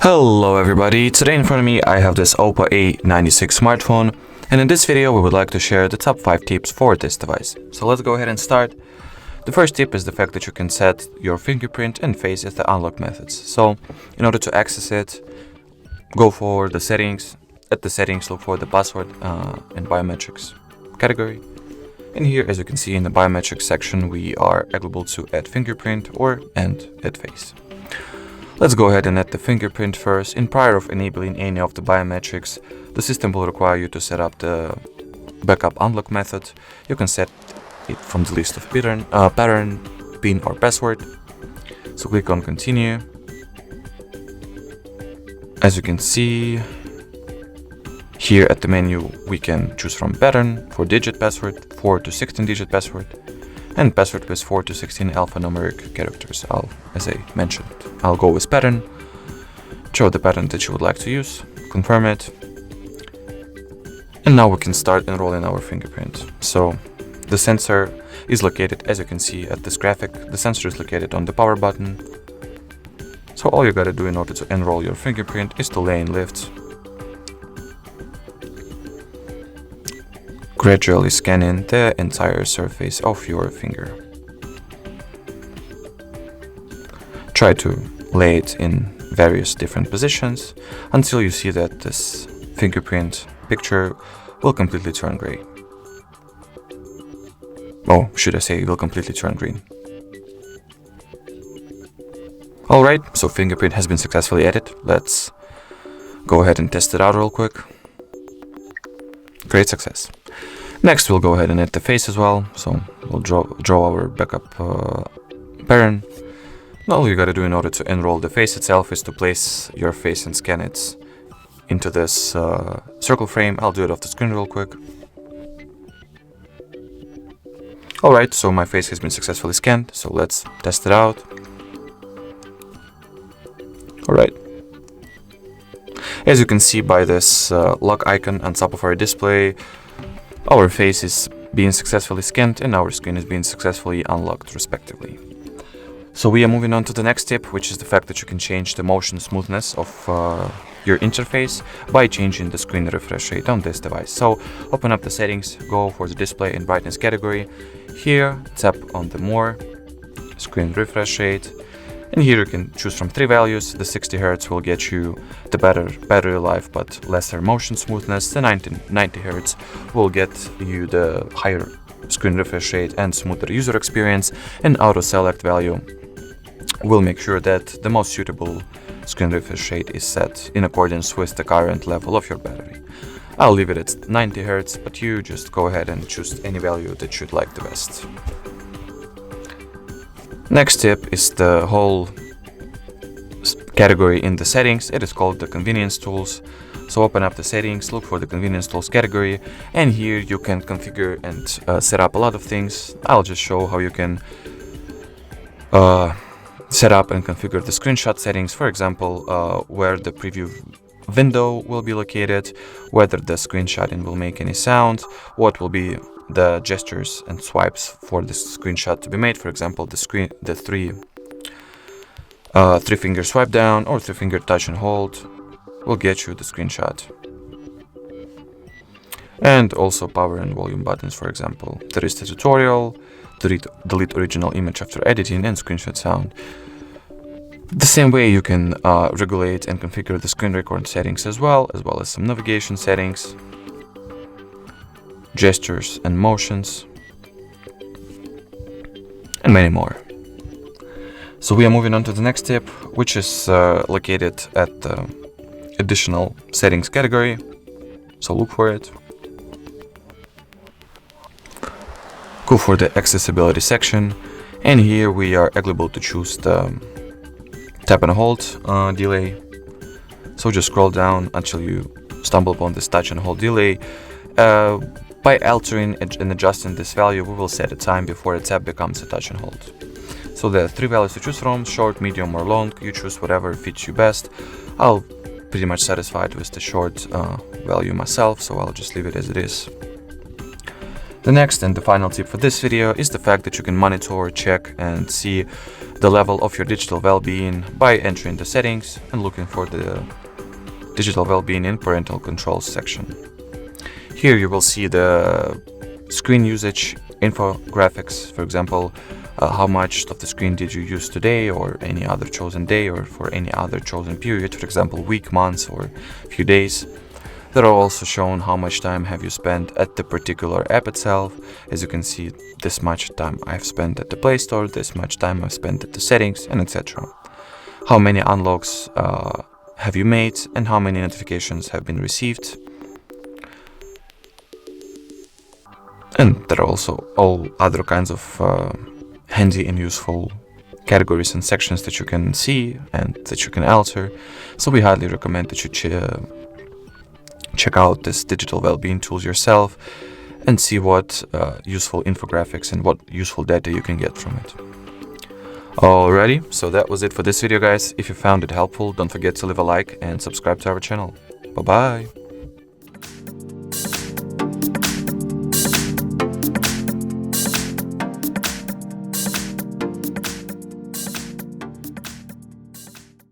Hello everybody, today in front of me I have this Oppo A96 smartphone, and in this video we would like to share the top 5 tips for this device. So let's go ahead and start. The first tip is the fact that you can set your fingerprint and face as the unlock methods. So in order to access it, go for the settings. At the settings, look for the password and biometrics category. And here, as you can see in the biometrics section, we are able to add fingerprint and add face. Let's go ahead and add the fingerprint first. In prior of enabling any of the biometrics, the system will require you to set up the backup unlock method. You can set it from the list of pattern, pin or password. So click on continue. As you can see, here at the menu we can choose from pattern, 4-digit password, 4 to 16-digit password, and password with 4 to 16 alphanumeric characters. As I mentioned, I'll go with pattern, show the pattern that you would like to use, confirm it, and now we can start enrolling our fingerprint. So the sensor is located, as you can see at this graphic, the sensor is located on the power button. So all you gotta do in order to enroll your fingerprint is to lane lift, gradually scanning the entire surface of your finger. Try to lay it in various different positions until you see that this fingerprint picture will completely turn gray. Oh, should I say it will completely turn green. Alright, so fingerprint has been successfully added. Let's go ahead and test it out real quick. Great success. Next, we'll go ahead and add the face as well. So we'll draw our backup pattern. All you gotta do in order to enroll the face itself is to place your face and scan it into this circle frame. I'll do it off the screen real quick. Alright, so my face has been successfully scanned, so let's test it out. Alright. As you can see by this lock icon on top of our display, our face is being successfully scanned and our screen is being successfully unlocked respectively. So we are moving on to the next tip, which is the fact that you can change the motion smoothness of your interface by changing the screen refresh rate on this device. So open up the settings, go for the display and brightness category. Here, tap on the more, screen refresh rate. And here you can choose from 3 values. The 60 Hz will get you the better battery life but lesser motion smoothness. The 90 Hz will get you the higher screen refresh rate and smoother user experience. And auto select value will make sure that the most suitable screen refresh rate is set in accordance with the current level of your battery. I'll leave it at 90 Hz, but you just go ahead and choose any value that you'd like the best. Next tip is the whole category in the settings. It is called the convenience tools. So open up the settings, look for the convenience tools category, and here you can configure and set up a lot of things. I'll just show how you can set up and configure the screenshot settings, for example, where the preview window will be located, whether the screenshotting will make any sound, what will be the gestures and swipes for this screenshot to be made. For example, the three finger swipe down or 3-finger touch and hold will get you the screenshot. And also power and volume buttons, for example. There is the tutorial, delete original image after editing, and screenshot sound. The same way you can regulate and configure the screen record settings as well as some navigation settings, gestures and motions, and many more. So we are moving on to the next tip, which is located at the additional settings category. So look for it. Go for the accessibility section, and here we are able to choose the tap and hold delay. So just scroll down until you stumble upon this touch and hold delay. By altering and adjusting this value, we will set a time before a tap becomes a touch and hold. So there are 3 values to choose from: short, medium or long. You choose whatever fits you best. I'll pretty much satisfied with the short value myself, so I'll just leave it as it is. The next and the final tip for this video is the fact that you can monitor, check and see the level of your digital well-being by entering the settings and looking for the digital well-being in parental controls section. Here you will see the screen usage infographics, for example, how much of the screen did you use today or any other chosen day or for any other chosen period, for example, week, months or few days. There are also shown how much time have you spent at the particular app itself. As you can see, this much time I've spent at the Play Store, this much time I've spent at the settings, and etc. How many unlocks have you made and how many notifications have been received. And there are also all other kinds of handy and useful categories and sections that you can see and that you can alter. So we highly recommend that you check out this digital well-being tools yourself and see what useful infographics and what useful data you can get from it. Alrighty, so that was it for this video, guys. If you found it helpful, don't forget to leave a like and subscribe to our channel. Bye bye!